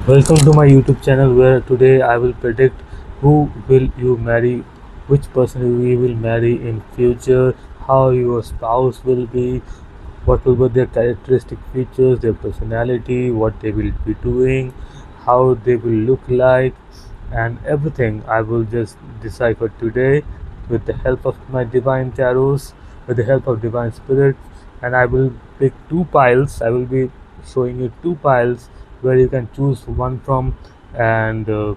Welcome to my YouTube channel where today I will predict who will you marry, which person you will marry in future, how your spouse will be, what will be their characteristic features, their personality, what they will be doing, how they will look like, and everything I will just decipher today with the help of my divine tarots, with the help of divine spirits, and I will pick two piles. I will be showing you two piles where you can choose one from, and the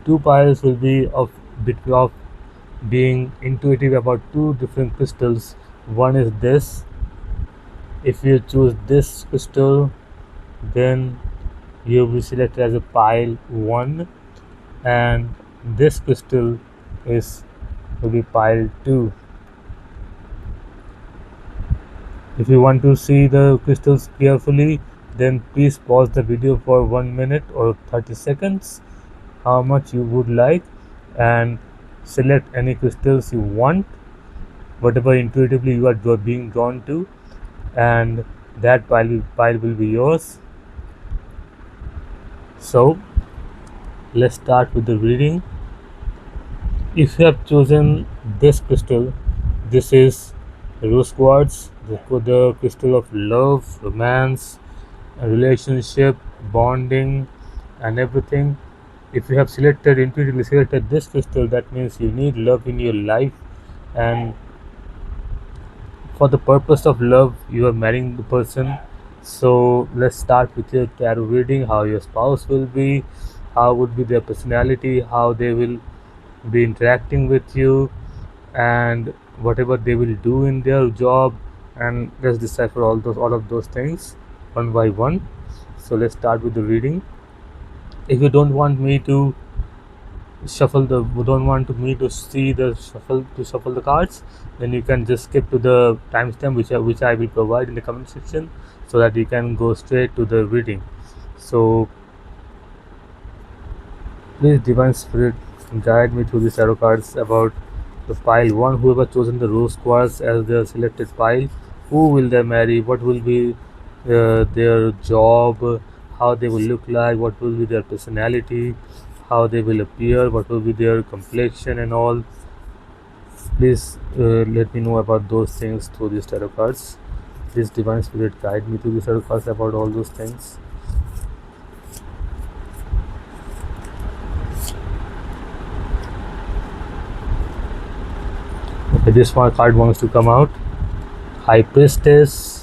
two piles will be of being intuitive about two different crystals. One is this. If you choose this crystal, then you will be selected as a pile 1, and this crystal is will be pile 2. If you want to see the crystals carefully, then please pause the video for 1 minute or 30 seconds, how much you would like, and select any crystals you want, whatever intuitively you are being drawn to, and that pile will be yours. So let's start with the reading. If you have chosen this crystal, this is rose quartz, the crystal of love, romance, a relationship, bonding, and everything. If you have intuitively selected this crystal, that means you need love in your life, and for the purpose of love, you are marrying the person. So let's start with your tarot reading. How your spouse will be, how would be their personality, how they will be interacting with you, and whatever they will do in their job, and let's decipher all of those things one by one. So let's start with the reading. If you don't want me to don't want to me to see the shuffle the cards, then you can just skip to the timestamp which I will provide in the comment section, so that you can go straight to the reading. So please, divine spirit, guide me through the tarot cards about the pile 1. Whoever chosen the rose quartz as their selected pile, who will they marry, what will be their job, how they will look like, what will be their personality, how they will appear, what will be their complexion and all. Please let me know about those things through these tarot cards. Please, divine spirit, guide me through these tarot cards about all those things. Okay, this one card wants to come out. High priestess.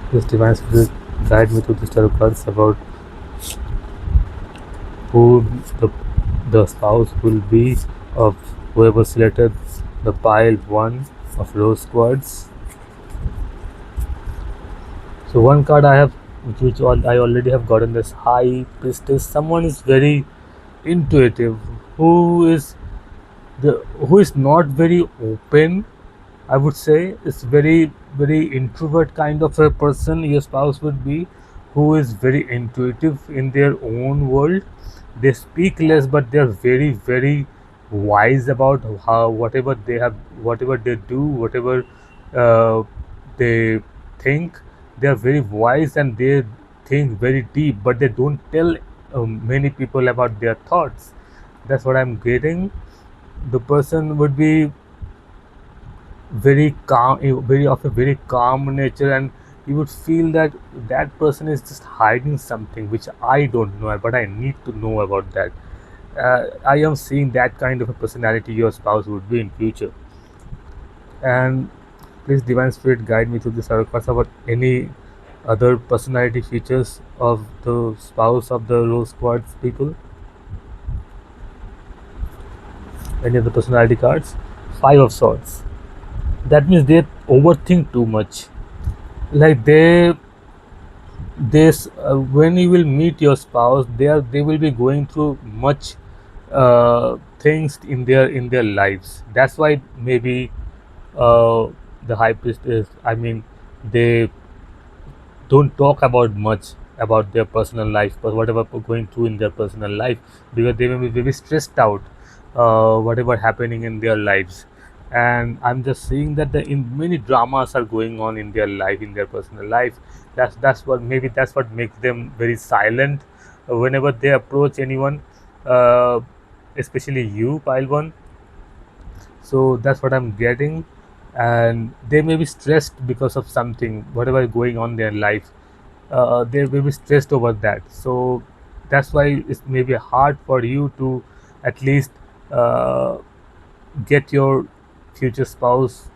Please, divine spirit, guide me through these tarot cards about who the spouse will be of whoever selected the pile 1 of rose quartz. So one card I have, I already have gotten, this high priestess. Someone is very intuitive, who is who is not very open. I would say it's very introvert kind of a person. Your spouse would be, who is very intuitive in their own world. They speak less, but they're very wise about how whatever they do, whatever uh, they think. They are very wise and they think very deep, but they don't tell many people about their thoughts. That's what I'm getting. The person would be very calm, very of a very calm nature, and you would feel that that person is just hiding something which I don't know, but I need to know about that. I am seeing that kind of a personality your spouse would be in future. And please, divine spirit, guide me through this tarot cards about any other personality features of the spouse of the rose quartz people. Any of the personality cards. 5 of swords. That means they overthink too much. Like this, when you will meet your spouse, they will be going through much things in their lives. That's why maybe uh, the high priest is, I mean, they don't talk about much about their personal life, but whatever going through in their personal life, because they may be very stressed out, whatever happening in their lives. And I'm just seeing that the in many dramas are going on in their life, in their personal life, That's what, maybe that's what makes them very silent whenever they approach anyone, uh, especially you, pile one. So that's what I'm getting. And they may be stressed because of something, whatever going on in their life. They may be stressed over that. So that's why it's maybe hard for you to at least uh, get your future spouse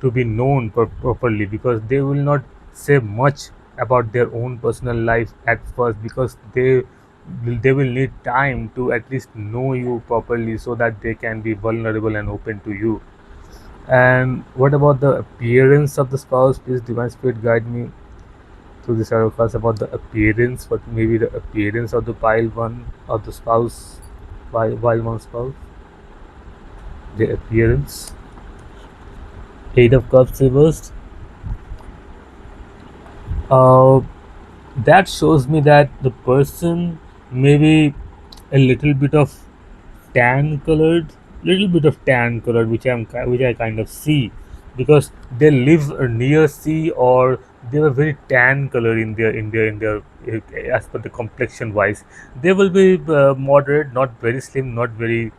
to be known properly, because they will not say much about their own personal life at first, because they will need time to at least know you properly, so that they can be vulnerable and open to you. And what about the appearance of the spouse? Please, divine spirit, guide me through this arrow class about the appearance. What maybe the appearance of the pile one of the spouse, pile one spouse, the appearance. Eight of Cups reversed. Uh, that shows me that the person maybe a little bit of tan colored, which I kind of see, because they live near sea, or they were very tan color in their as per the complexion wise. They will be moderate, not very slim, not very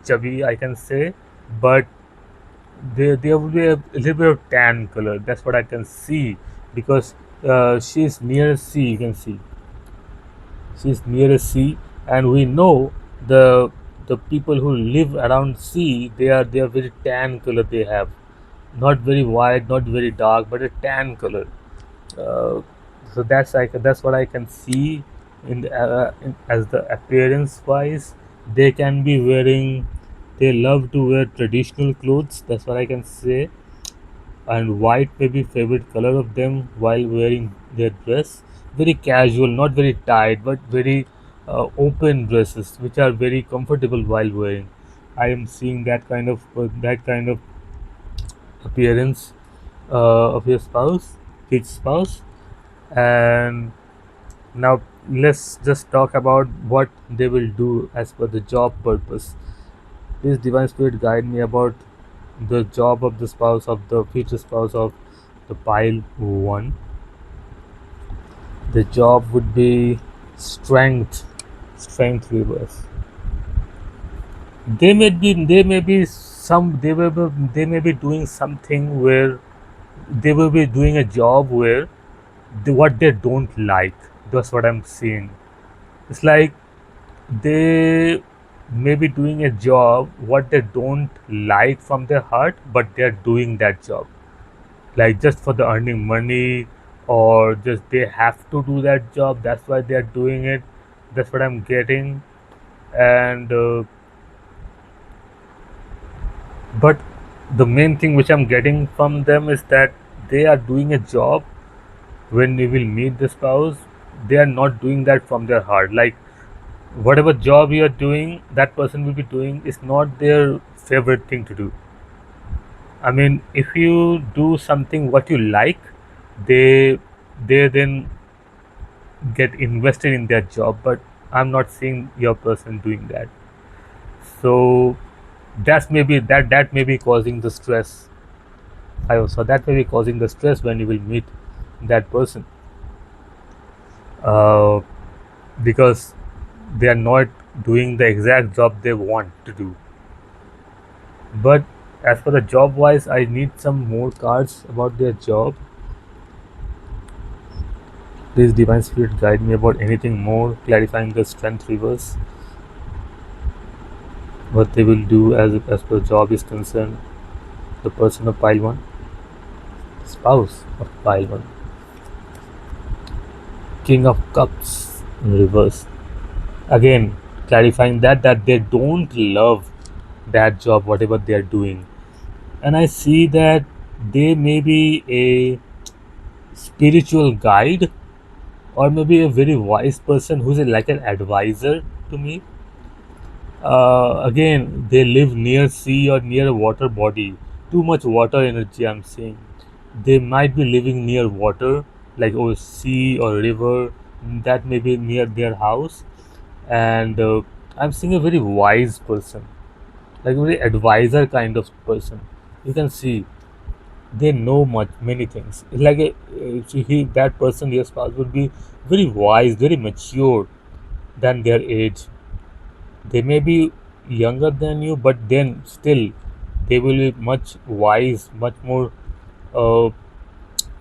chubby, I can say, but there will be a little bit of tan color. That's what I can see, because she's near sea. You can see she's near a sea, and we know the people who live around sea, they are very tan color. They have not very white, not very dark, but a tan color. Uh, so that's what I can see as the appearance wise. They can be wearing. They love to wear traditional clothes. That's what I can say. And white may be favorite color of them while wearing their dress. Very casual, not very tight, but very open dresses, which are very comfortable while wearing. I am seeing that kind of appearance of your spouse, his spouse. And now let's just talk about what they will do as per the job purpose. Please, divine spirit, guide me about the job of the spouse, of the future spouse of the pile one. The job would be strength, strength reverse. They may be doing something where they will be doing a job where what they don't like. That's what I'm seeing. It's like they may be doing a job what they don't like from their heart, but they're doing that job like just for the earning money, or just they have to do that job, that's why they're doing it. That's what I'm getting. And but the main thing which I'm getting from them is that they are doing a job. When they will meet the spouse, they are not doing that from their heart. Like whatever job you are doing, that person will be doing is not their favorite thing to do. I mean, if you do something what you like, they they then get invested in their job. But I'm not seeing your person doing that. So that may be causing the stress. I also that may be causing the stress when you will meet that person, uh, because they are not doing the exact job they want to do. But as for the job wise, I need some more cards about their job. Please, divine spirit, guide me about anything more, clarifying the strength reverse, what they will do as per job is concerned. The person of pile one, spouse of pile one, king of cups in reverse. Again, clarifying that they don't love that job, whatever they are doing. And I see that they may be a spiritual guide, or maybe a very wise person who's like an advisor to me. Again, they live near sea or near a water body. Too much water energy, I'm seeing. They might be living near water, like sea or river, that may be near their house. And I'm seeing a very wise person, like a very advisor kind of person. You can see. They know much many things. It's like that person, your spouse, would be very wise, very mature than their age. They may be younger than you, but then still they will be much wise, much more uh,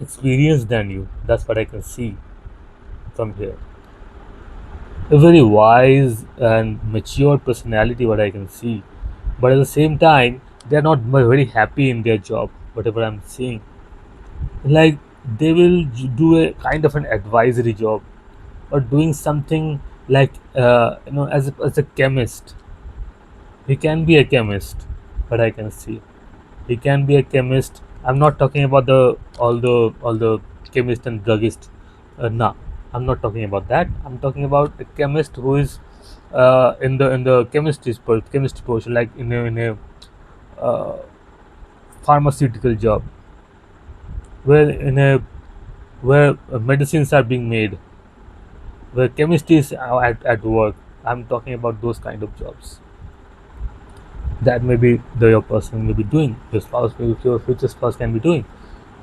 experienced than you. That's what I can see from here. A very wise and mature personality, what I can see. But at the same time, they're not very happy in their job, whatever I'm seeing. Like they will do a kind of an advisory job or doing something like as a chemist. He can be a chemist, but I can see he can be a chemist. I'm not talking about the chemist and druggist. No, I'm not talking about that. I'm talking about a chemist who is in the chemistry portion, like in a uh, pharmaceutical job, where medicines are being made, where chemistry is at work. I'm talking about those kind of jobs that maybe your person may be doing, your spouse, maybe your future spouse can be doing.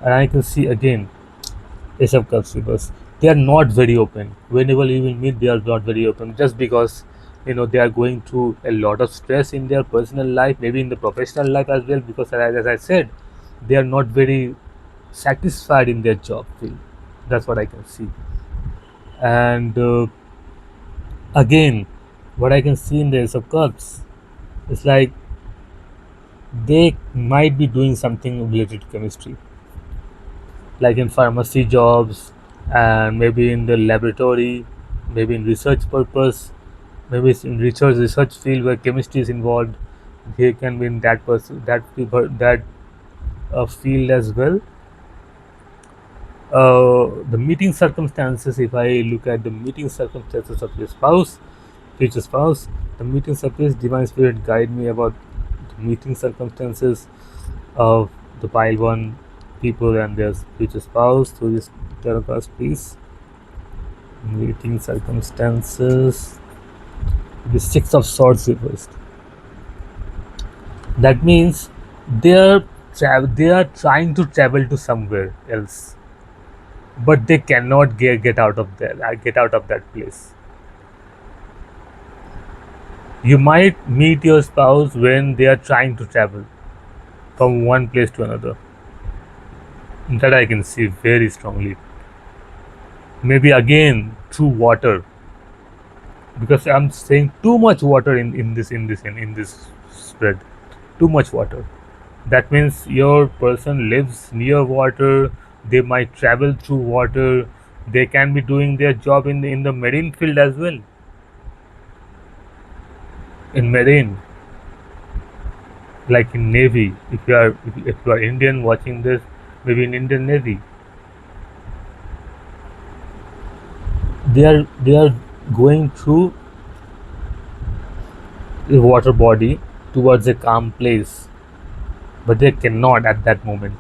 And I can see again Ace of Cups reverse. They are not very open. Whenever you will meet, they are not very open just because they are going through a lot of stress in their personal life, maybe in the professional life as well. Because as I said, they are not very satisfied in their job field. That's what I can see. And again, what I can see in the Ace of Cups is like they might be doing something related to chemistry, like in pharmacy jobs, and maybe in the laboratory, maybe in research purpose, maybe it's in research field where chemistry is involved. They can be in that field as well. The meeting circumstances, if I look at the meeting circumstances of your spouse, future spouse, the meeting circumstances, divine spirit guide me about the meeting circumstances of the pile one people and their future spouse through this tarot cards, please. Meeting circumstances, the six of swords reversed. That means they are trying to travel to somewhere else, but they cannot get out of there, get out of that place. You might meet your spouse when they are trying to travel from one place to another. That I can see very strongly. Maybe again through water, because I'm saying too much water in this spread. Too much water. That means your person lives near water. They might travel through water. They can be doing their job in the marine field as well. In marine, like in navy. If you are Indian watching this, maybe in Indian Navy, they are going through the water body towards a calm place, but they cannot at that moment.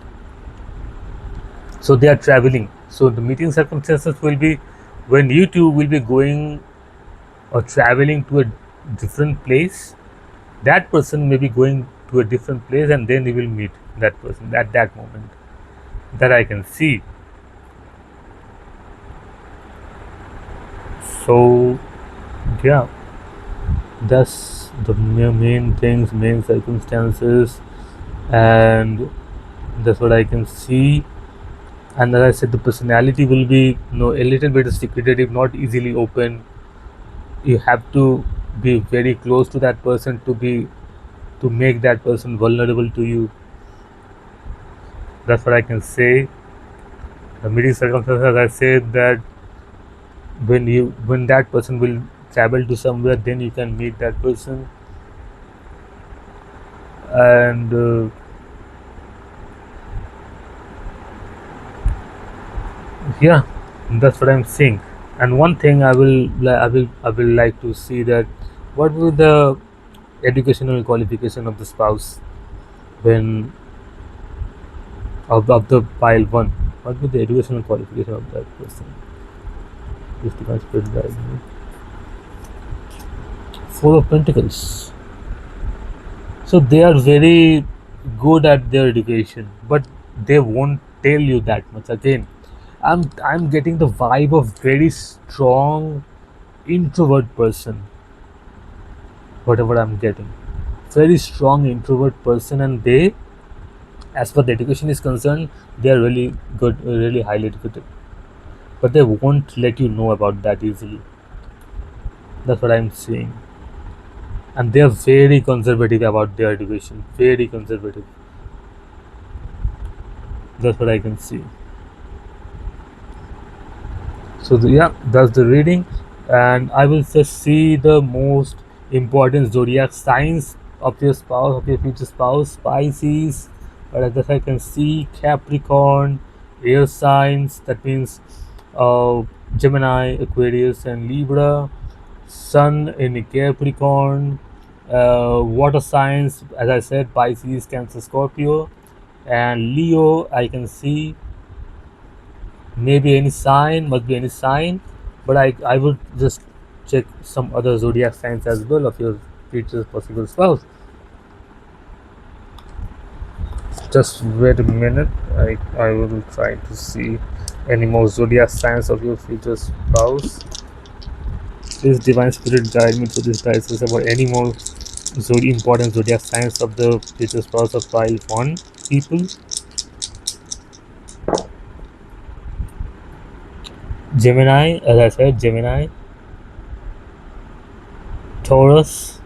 So they are traveling. So the meeting circumstances will be when you two will be going or traveling to a different place. That person may be going to a different place, and then you will meet that person at that moment. That I can see. So yeah, that's the main things, main circumstances, and that's what I can see. And as I said, the personality will be a little bit secretive, not easily open. You have to be very close to that person to make that person vulnerable to you. That's what I can say. The meeting circumstances, as I said, that when that person will travel to somewhere, then you can meet that person. And yeah, that's what I'm saying. And one thing I will like to see that what will the educational qualification of the spouse when of the pile one. What will the educational qualification of that person? Just to consider that. Four of Pentacles. So they are very good at their education, but they won't tell you that much. Again, I'm getting the vibe of very strong introvert person, whatever I'm getting. Very strong introvert person, and they, as far the education is concerned, they are really good, really highly educated. But they won't let you know about that easily. That's what I'm saying. And they are very conservative about their education. Very conservative. That's what I can see. So yeah, that's the reading, and I will just see the most important zodiac signs of your spouse, of your future spouse. Pisces, but as I can see, Capricorn, air signs. That means Gemini, Aquarius, and Libra. Sun in Capricorn. Water signs, as I said, Pisces, Cancer, Scorpio, and Leo. I can see maybe any sign, must be any sign, but I would just check some other zodiac signs as well of your future possible spouse. Just wait a minute. I will try to see any more zodiac signs of your future spouse. Please divine spirit guide me through this dice about any more important zodiac signs of the future spouse of pile one people. Gemini, as I said, Gemini, Taurus,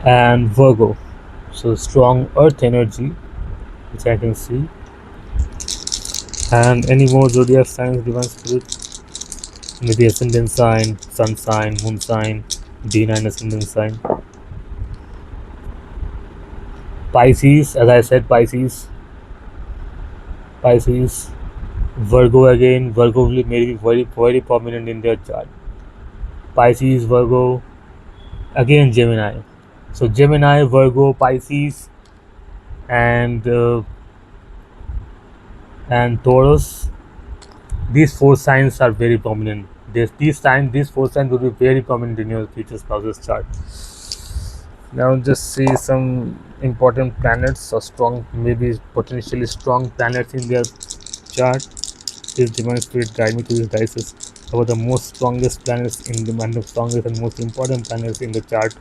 and Virgo. So strong earth energy, which I can see. And any more zodiac signs, divine spirit, maybe ascendant sign, sun sign, moon sign, D9 ascendant sign. Pisces, as I said, Pisces, Virgo again. Virgo will be very prominent in their chart. Pisces, Virgo, again Gemini. So Gemini, Virgo, Pisces, and Taurus. These four signs are very prominent. These four signs will be very prominent in your future spouse's chart. Now just see some important planets or strong, maybe potentially strong planets in their chart. This divine spirit guide me to these dices about the most strongest planets in the and the strongest and most important planets in the chart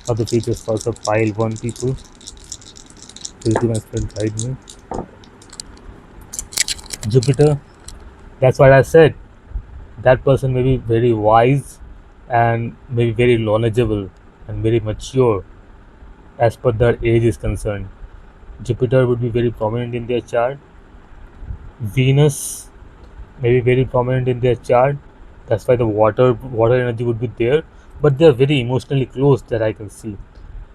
of the future spouse of pile one people. This divine spirit guide me. Jupiter. That's what I said. That person may be very wise and maybe very knowledgeable and very mature as per their age is concerned. Jupiter would be very prominent in their chart. Venus may be very prominent in their chart. That's why the water energy would be there. But they are very emotionally close that I can see.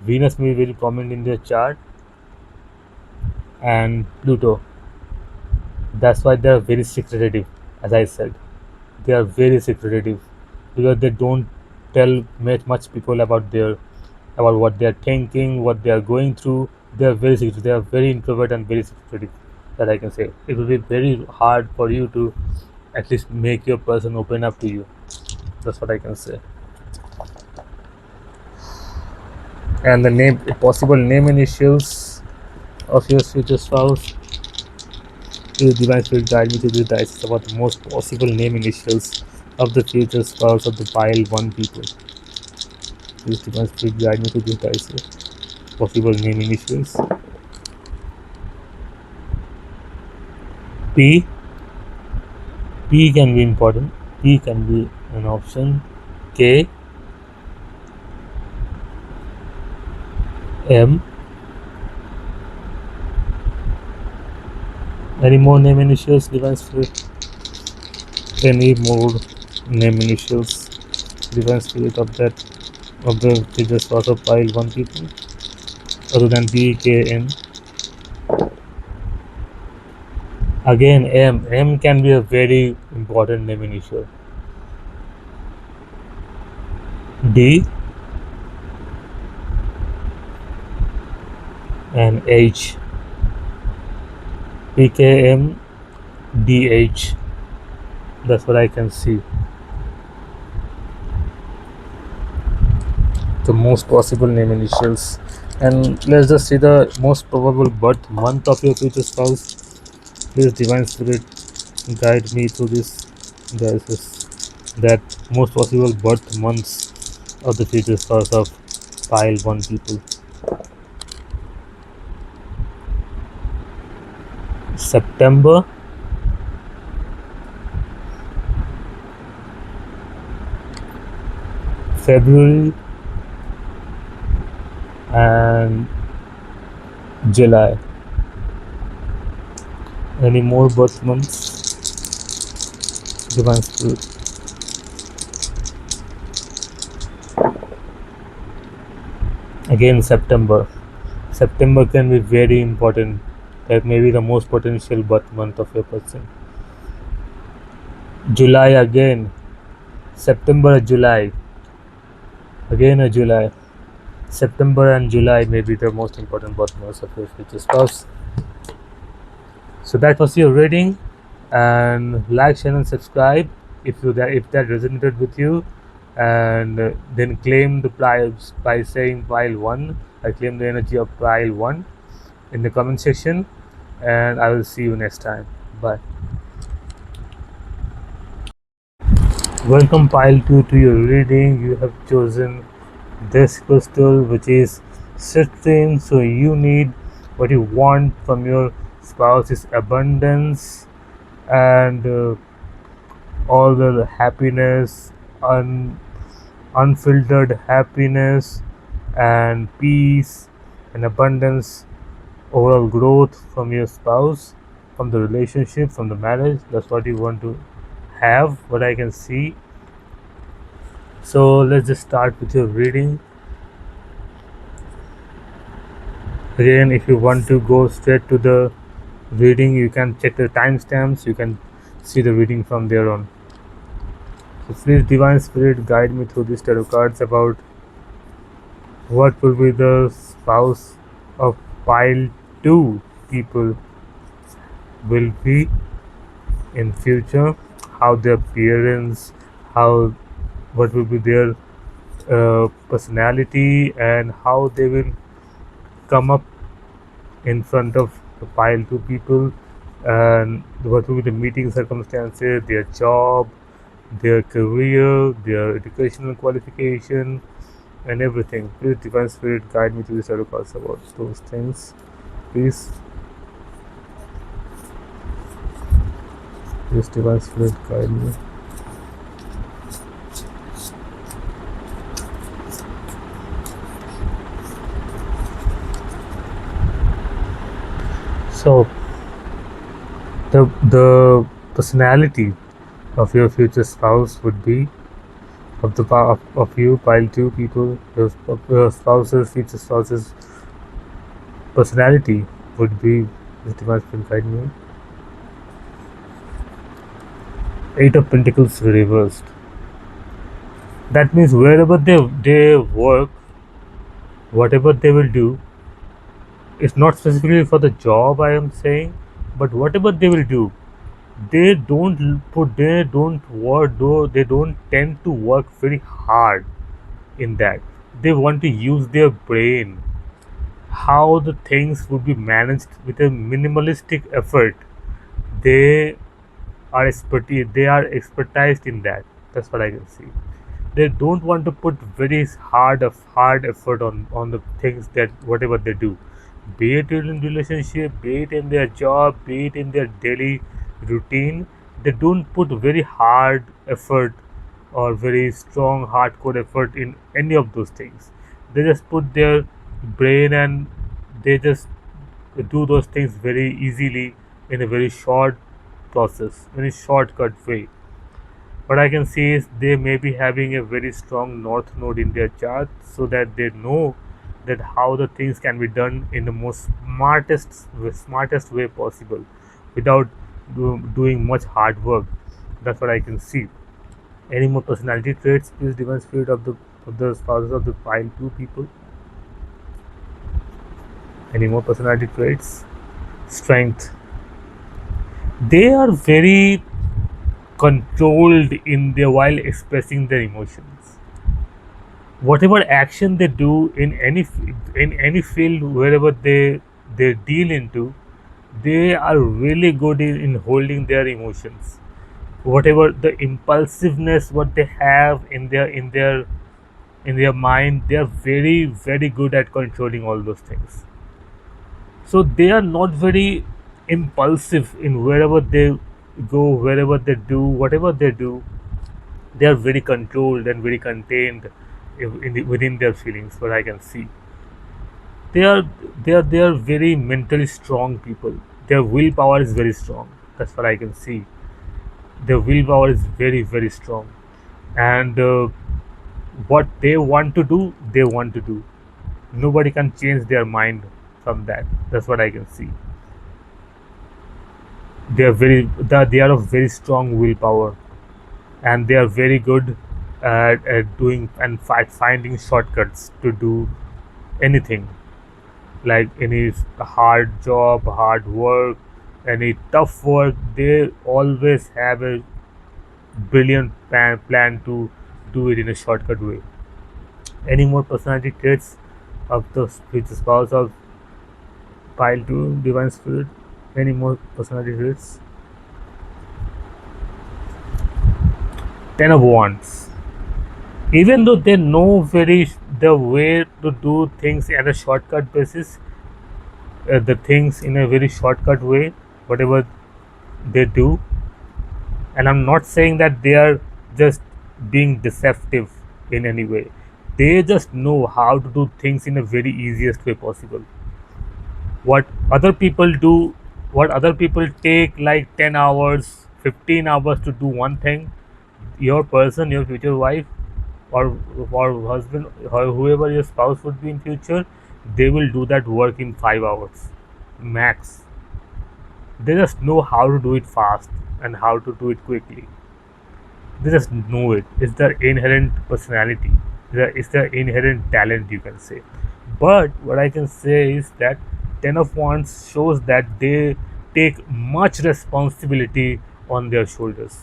Venus may be very prominent in their chart, and Pluto. That's why they are very secretive, as I said. They are very secretive because they don't tell much people about what they are thinking, what they are going through. They are very secretive. They are very introvert and very secretive. That I can say. It will be very hard for you to at least make your person open up to you. That's what I can say. And the name, possible name initials of your future spouse. Please divine spirit guide me to the dice about the most possible name initials of the future spouse of the pile one people. Please divine spirit guide me to the dice possible name initials. P. P can be important. P can be an option. K. M. Any more name initials, divine spirit? Any more name initials, divine spirit of the future spouse of pile one people other than P, K, M? Again, M. M can be a very important name initial. D and H. PKM, DH. That's what I can see. The most possible name initials And let's just see the most probable birth month of your future spouse. Please, Divine Spirit, guide me through this. Guys, that most possible birth months of the future spouse of pile one people. September, February, and July. Any more birth months? Divine Spirit. Again, September. September can be very important. That may be the most potential birth month of your person. July again. September, July. Again, a July. September and July may be the most important birth months of your future spouse. So that was your reading, and like, share, and subscribe if that resonated with you, and then claim the prize by saying pile one. I claim the energy of pile one in the comment section, and I will see you next time. Bye. Welcome pile 2 to your reading. You have chosen this crystal, which is citrine. So you need, what you want from your spouse is abundance, and all the happiness, unfiltered happiness, and peace and abundance, overall growth from your spouse, from the relationship, from the marriage. That's what you want to have, what I can see. So let's just start with your reading. Again, if you want to go straight to the reading, you can check the timestamps, you can see the reading from there on. So please, Divine Spirit, guide me through these tarot cards about what will be the spouse of pile 2 people will be in future, how their appearance, how what will be their personality, and how they will come up in front of the pile 2 people, and what will be the meeting circumstances, their job, their career, their educational qualification, and everything. Please, Divine Spirit, guide me through this tarot cards about those things. Please, Divine Spirit, guide me. So, the personality of your future spouse would be, of the of you pile 2 people, your spouse's future spouse's personality would be, this Divine Spirit, guide me. 8 of Pentacles reversed. That means wherever they work, whatever they will do, it's not specifically for the job I am saying, but whatever they will do, they don't work, though they don't tend to work very hard in that. They want to use their brain, how the things would be managed with a minimalistic effort. They they are expertised in that. That's what I can see. They don't want to put very hard effort on the things, that whatever they do, be it in relationship, be it in their job, be it in their daily routine. They don't put very hard effort or very strong hardcore effort in any of those things. They just put their brain, and they just do those things very easily, in a very short process, very shortcut way. What I can see is they may be having a very strong north node in their chart, so that they know that how the things can be done in the most smartest way possible, without doing much hard work. That's what I can see. Any more personality traits, please, Divine Spirit, of the spouses of the pile 2 people? Any more personality traits? Strength. They are very controlled in their while expressing their emotions. whatever action they do in any field wherever they deal into, they are really good in holding their emotions. Whatever the impulsiveness what they have in their mind, they are very good at controlling all those things. So they are not very impulsive in wherever they go, wherever they do, whatever they do. They are very controlled and very contained within their feelings. What I can see, they are they are very mentally strong people. Their willpower is very strong. That's what I can see. Their willpower is very strong, and what they want to do, they want to do. Nobody can change their mind from that. That's what I can see. They are of very strong willpower, and they are very good at doing and finding shortcuts to do anything, like any hard job, hard work, any tough work. They always have a brilliant plan to do it in a shortcut way. Any more personality traits of the future spouse of pile 2 divine spirit? Any more personality traits? 10 of wands. Even though they know very the way to do things at a shortcut basis, the things in a very shortcut way, whatever they do, and I'm not saying that they are just being deceptive in any way. They just know how to do things in a very easiest way possible. What other people do, what other people take like 10 hours, 15 hours to do one thing, your person, your future wife, or husband, or whoever your spouse would be in future, they will do that work in 5 hours max. They just know how to do it fast and how to do it quickly. They just know it. It's their inherent personality. It's their inherent talent, you can say. But what I can say is that Ten of Wands shows that they take much responsibility on their shoulders,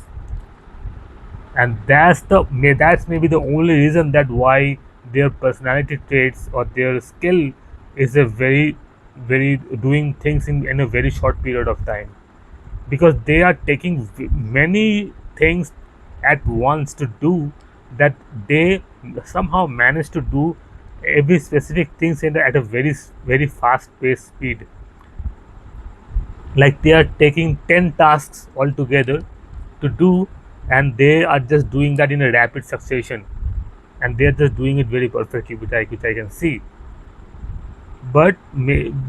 and that's maybe the only reason that why their personality traits or their skill is a very doing things in a very short period of time, because they are taking many things at once to do, that they somehow manage to do every specific things at a very fast paced speed. Like they are taking 10 tasks altogether to do, and they are just doing that in a rapid succession, and they are just doing it very perfectly, which I can see. But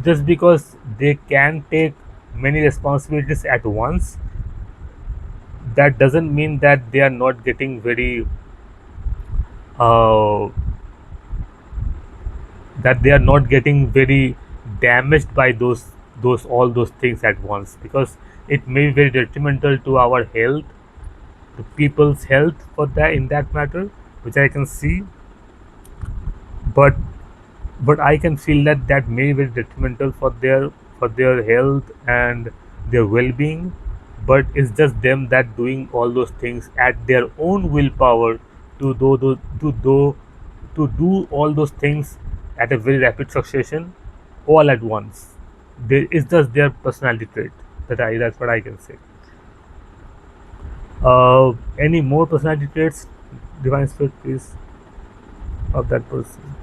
just because they can take many responsibilities at once, that doesn't mean that they are not getting very uh, that they are not getting very damaged by those all those things at once, because it may be very detrimental to our health, to people's health for that in that matter, which I can see. but but I can feel that that may be very detrimental for their health and their well-being. But it's just them that doing all those things at their own willpower to do all those things at a very rapid succession, all at once. It's just their personality trait. That's what I can say. Any more personality traits, divine spirit, please, of that person?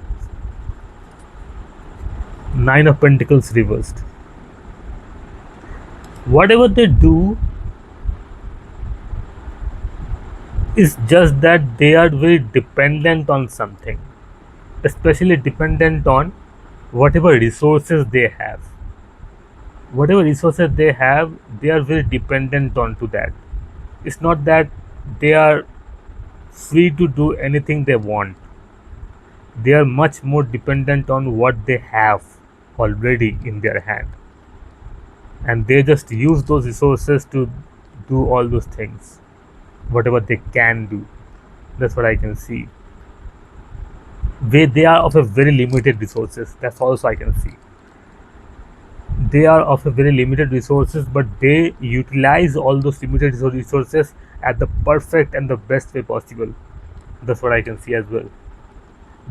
Nine of Pentacles reversed. Whatever they do is just that they are very dependent on something, especially dependent on whatever resources they have. Whatever resources they have, they are very dependent on to that. It's not that they are free to do anything they want. They are much more dependent on what they have already in their hand, and they just use those resources to do all those things, whatever they can do. That's what I can see. They are of a very limited resources. That's also I can see. They are of a very limited resources, but they utilize all those limited resources at the perfect and the best way possible. That's what I can see as well.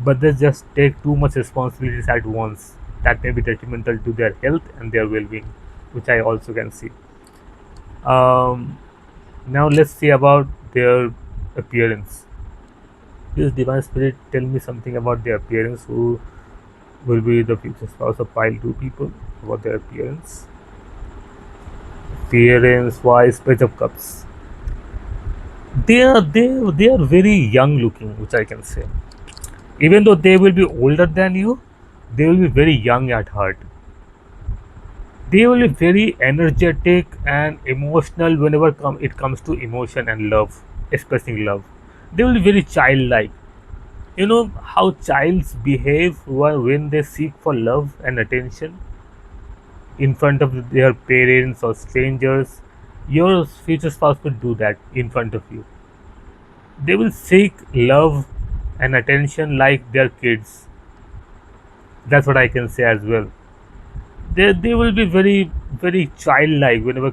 but they just take too much responsibilities at once. That may be detrimental to their health and their well-being, which I also can see. Um, Now let's see about their appearance. This divine spirit tell me something about their appearance. Who will be the future spouse of pile two people? About their appearance. Appearance wise, page of cups. They are very young looking, which I can say. Even though they will be older than you, they will be very young at heart. They will be very energetic and emotional whenever it comes to emotion and love, expressing love. They will be very childlike. You know how childs behave when they seek for love and attention in front of their parents or strangers. Your future spouse will do that in front of you. They will seek love and attention like their kids. That's what I can say as well. They will be very childlike whenever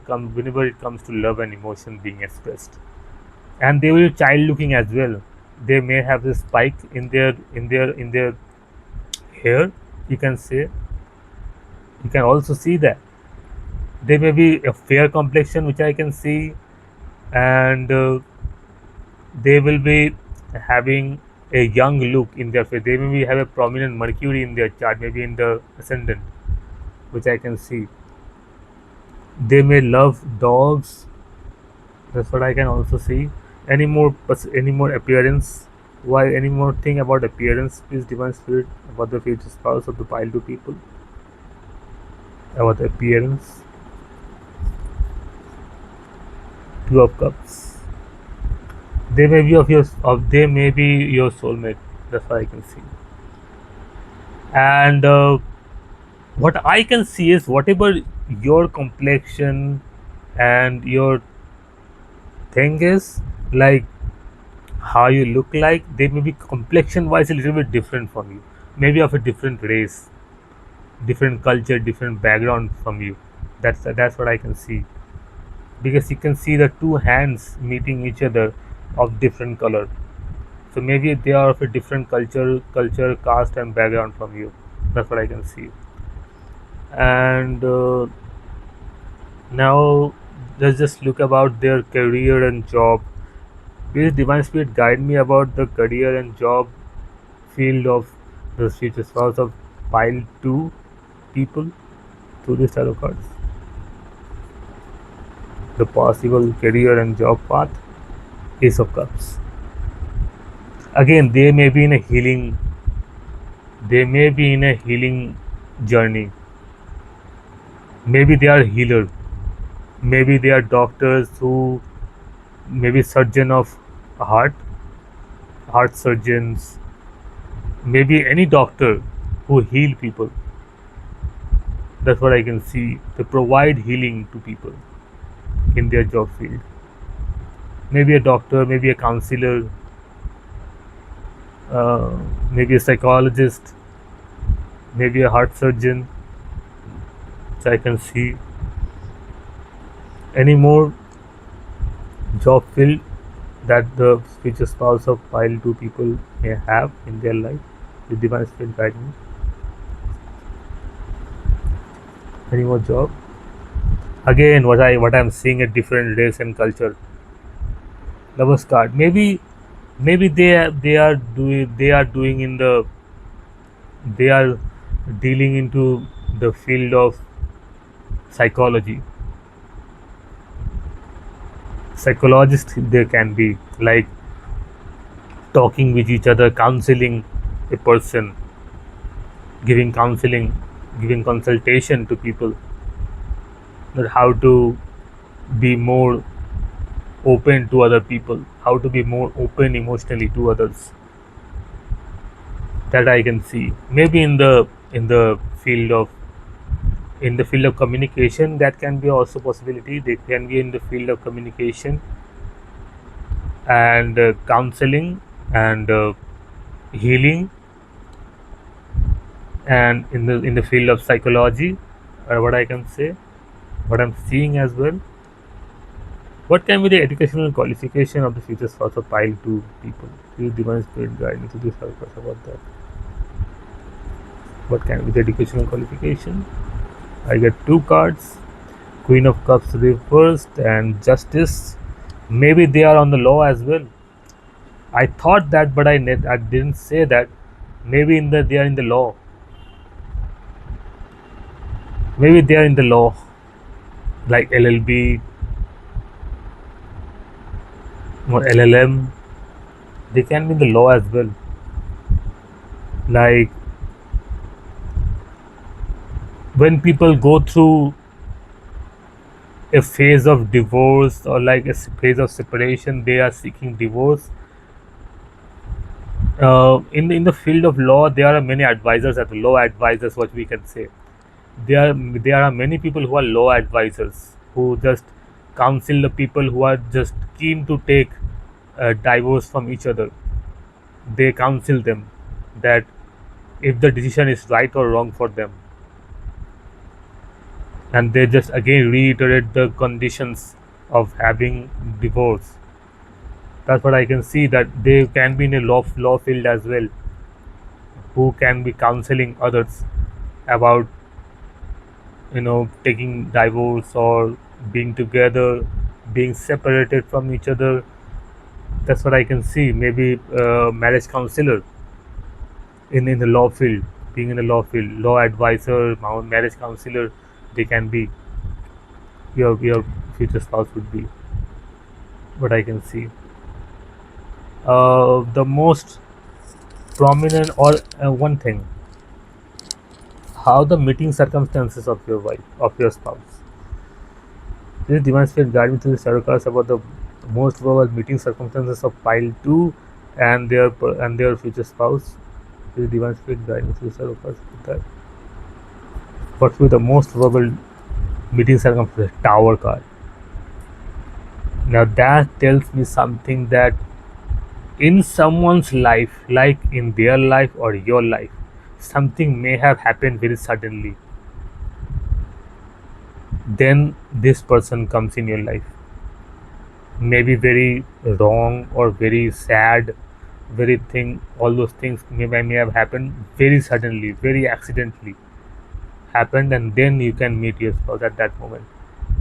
it comes to love and emotion being expressed, and they will be child looking as well. They may have a spike in their hair. You can say, you can also see that they may be a fair complexion, which I can see, and they will be having a young look in their face. They maybe have a prominent Mercury in their chart, maybe in the ascendant, which I can see. They may love dogs. That's what I can also see. Any more appearance? Why any more thing about appearance? Please, divine spirit, about the future spouse of the pile two people. About the appearance. Two of cups. They may be your soulmate. That's what I can see. And what I can see is whatever your complexion and your thing is, like how you look like, they may be complexion wise a little bit different from you, maybe of a different race, different culture, different background from you. That's what I can see, because you can see the two hands meeting each other of different color. So maybe they are of a different culture, caste, and background from you. That's what I can see. And now let's just look about their career and job. Please, divine spirit, guide me about the career and job field of the future spouse of pile two people through this tarot cards. The possible career and job path. Ace of Cups. Again, they may be in a healing. They may be in a healing journey. Maybe they are healer. Maybe they are doctors who, maybe surgeon of heart, heart surgeons. Maybe any doctor who heal people. That's what I can see. They provide healing to people in their job field. Maybe a doctor, maybe a counselor, maybe a psychologist, maybe a heart surgeon. So I can see any more job field that the future spouse of pile two people may have in their life. The divine spirit guide me. Any more job? Again, what I'm seeing a different race and culture. Lovers card. Maybe they are doing in the they are dealing into the field of psychology. Psychologists they can be like talking with each other, counseling a person, giving counseling, giving consultation to people, that how to be more open to other people, how to be more open emotionally to others. That I can see. Maybe in the field of communication, that can be also possibility. They can be in the field of communication and counseling and healing, and in the field of psychology. What I can say, what I'm seeing as well. What can be the educational qualification of the future spouse of pile two people? Use divine spirit guide me to this purpose about that. What can be the educational qualification? I get two cards. Queen of Cups reversed and Justice. Maybe they are on the law as well. I thought that, but I didn't say that. Maybe they are in the law. Maybe they are in the law, like LLB or LLM. They can be in the law as well. Like when people go through a phase of divorce or like a phase of separation, they are seeking divorce. In the field of law, there are many advisors at law advisors. What we can say, there are many people who are law advisors who just counsel the people who are just keen to take divorce from each other. They counsel them that if the decision is right or wrong for them, and they just again reiterate the conditions of having divorce. That's what I can see, that they can be in a law field as well, who can be counseling others about taking divorce or being together, being separated from each other. That's what I can see. Maybe marriage counselor in the law field, being in the law field, law advisor, marriage counselor. They can be your future spouse would be what I can see. The most prominent or one thing, how the meeting circumstances of your wife, of your spouse. This divine spirit guide me through the tarot cards about the most probable meeting circumstances of pile two and their future spouse. This divine spirit guide me through the tarot cards with that. What will be the most probable meeting circumstances? Tower card. Now that tells me something, that in someone's life, like in their life or your life, something may have happened very suddenly. Then this person comes in your life. Maybe very wrong or very sad, very thing. All those things may have happened very suddenly, very accidentally happened, and then you can meet your spouse at that moment.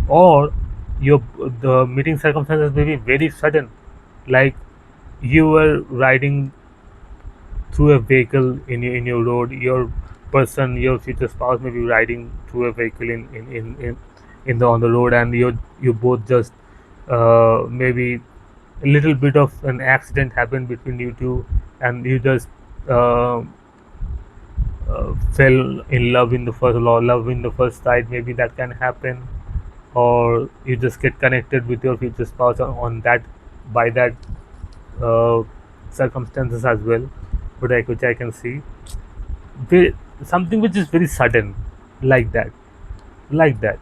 Or your the meeting circumstances may be very sudden, like you were riding through a vehicle in your road. Your future spouse may be riding through a vehicle in the on the road, and you both just maybe a little bit of an accident happened between you two, and you just uh, fell in love in the first sight. Maybe that can happen. Or you just get connected with your future spouse on that, by that uh, circumstances as well, which I can see. Something which is very sudden, like that, like that,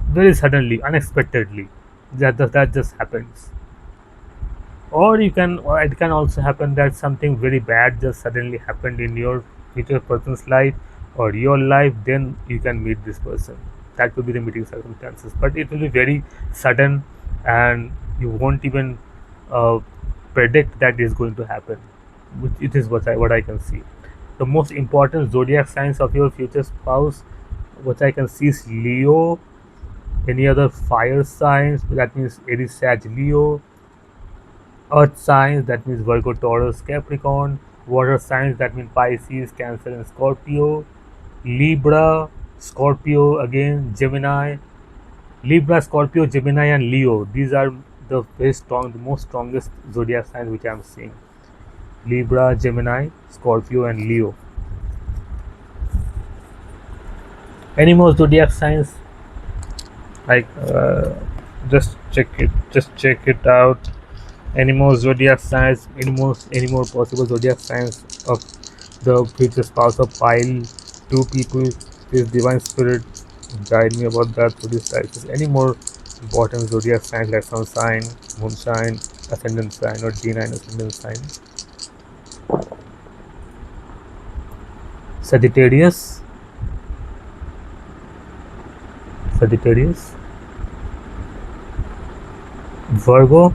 very suddenly, unexpectedly, that just happens. Or it can also happen that something very bad just suddenly happened in your future person's life or your life. Then you can meet this person. That could be the meeting circumstances, but it will be very sudden, and you won't even uh, predict that is going to happen. Which it is what I can see. The most important zodiac signs of your future spouse, what I can see, is Leo. Any other fire signs, that means Aries, Sag, Leo. Earth signs, that means Virgo, Taurus, Capricorn. Water signs, that means Pisces, Cancer, and Scorpio. Libra, Scorpio, again Gemini. Libra, Scorpio, Gemini, and Leo. These are the most strongest zodiac signs which I am seeing. Libra, Gemini, Scorpio, and Leo. Any more zodiac signs? Like, just check it out. Any more zodiac signs? Any more possible zodiac signs of the future spouse of pile two people? This divine spirit guide me about that to this crisis. Any more important zodiac signs like sun sign, moon sign, ascendant sign, or D9 ascendant sign? Sagittarius. Sagittarius. Virgo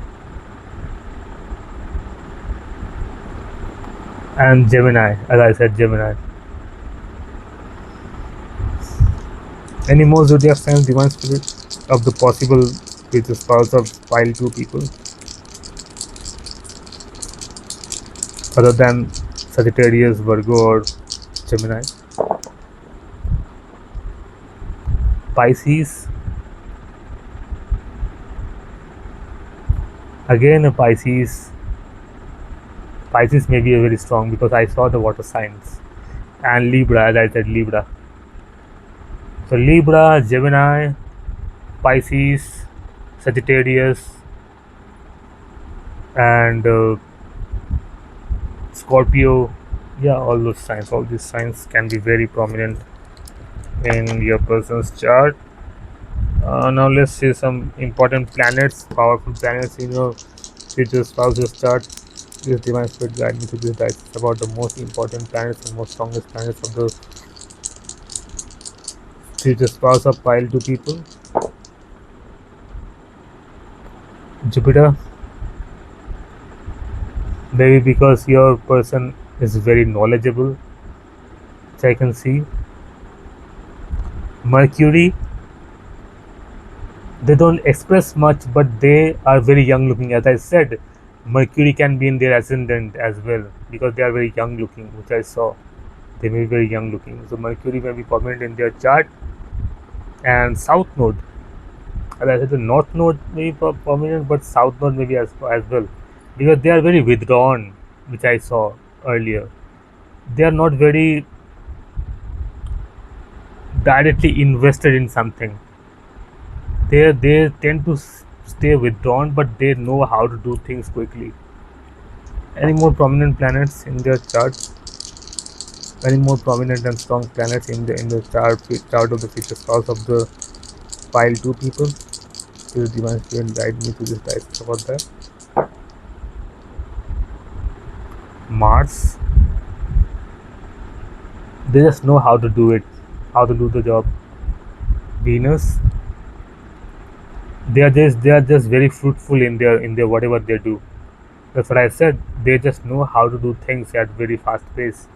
and Gemini. As I said, Gemini. Any more zodiac signs, divine spirit, of the possible future spouse of pile two people, other than Sagittarius, Virgo, or Gemini? Pisces. Again, a Pisces. Pisces may be a very strong because I saw the water signs. And Libra, as I said, Libra. So Libra, Gemini, Pisces, Sagittarius, and Scorpio. Yeah, all those signs, all these signs can be very prominent in your person's chart. Now let's see some important planets, powerful planets in your future spouse's chart. This divine spirit guide me to this dice. It's about the most important planets and most strongest planets of the future spouse of pile two people. Jupiter, maybe because your person is very knowledgeable, which I can see. Mercury, they don't express much, but they are very young looking. As I said, Mercury can be in their ascendant as well because they are very young looking, which I saw. They may be very young looking. So Mercury may be prominent in their chart. And South Node, as I said, the North Node may be prominent, but South Node may be as well because they are very withdrawn, which I saw earlier. They are not very directly invested in something. They tend to stay withdrawn, but they know how to do things quickly. Any more prominent planets in their chart? Any more prominent and strong planets in the chart of the future spouse of the pile two people? Please divine spirit guide me to this dice about that. Mars. They just know how to do it, how to do the job. Venus. They are just very fruitful in their whatever they do. That's what I said. They just know how to do things at very fast pace,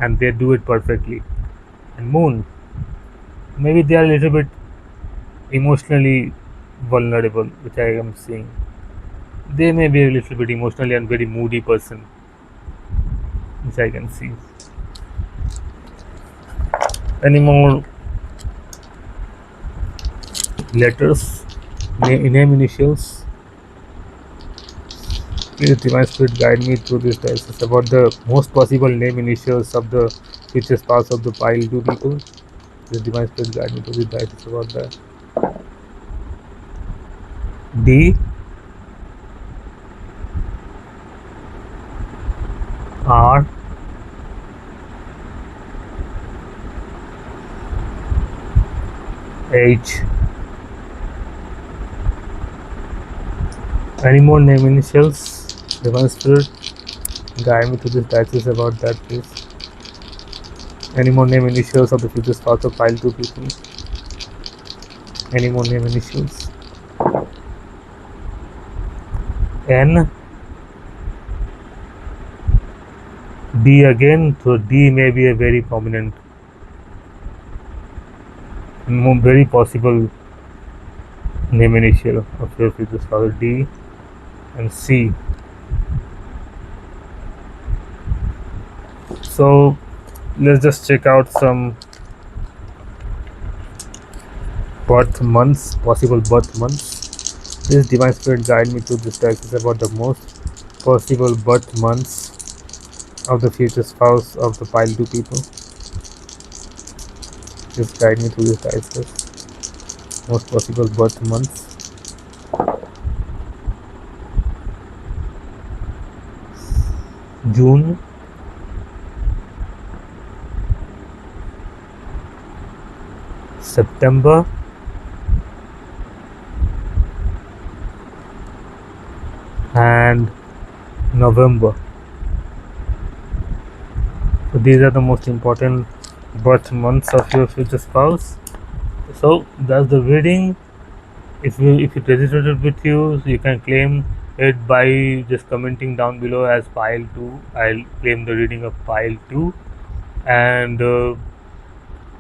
and they do it perfectly. And Moon, maybe they are a little bit emotionally vulnerable, which I am seeing. They may be a little bit emotionally and very moody person, which I can see. Any more letters, name initials? Please divine spirit guide me through this dice about the most possible name initials of the future spouse of the pile two people. Please divine spirit guide me through this dice about that. D, R, H. Any more name initials? Divine spirit guide me to this dice about that, please. Any more name initials of the future spouse of pile two people? Any more name initials? N, D again. So D may be a very prominent, very possible name initial of your future spouse. D and C. So let's just check out some birth months, possible birth months. This divine spirit guide me to this text about the most possible birth months of the future spouse of the pile two people. Just guide me through this text. Most possible birth months. June, September, and November. So these are the most important birth months of your future spouse. So that's the reading. If it registered with you, so you can claim it by just commenting down below as file 2. I'll claim the reading of file 2. And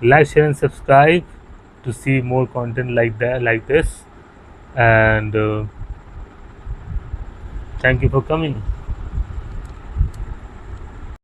like, share, and subscribe to see more content like that, like this. And thank you for coming.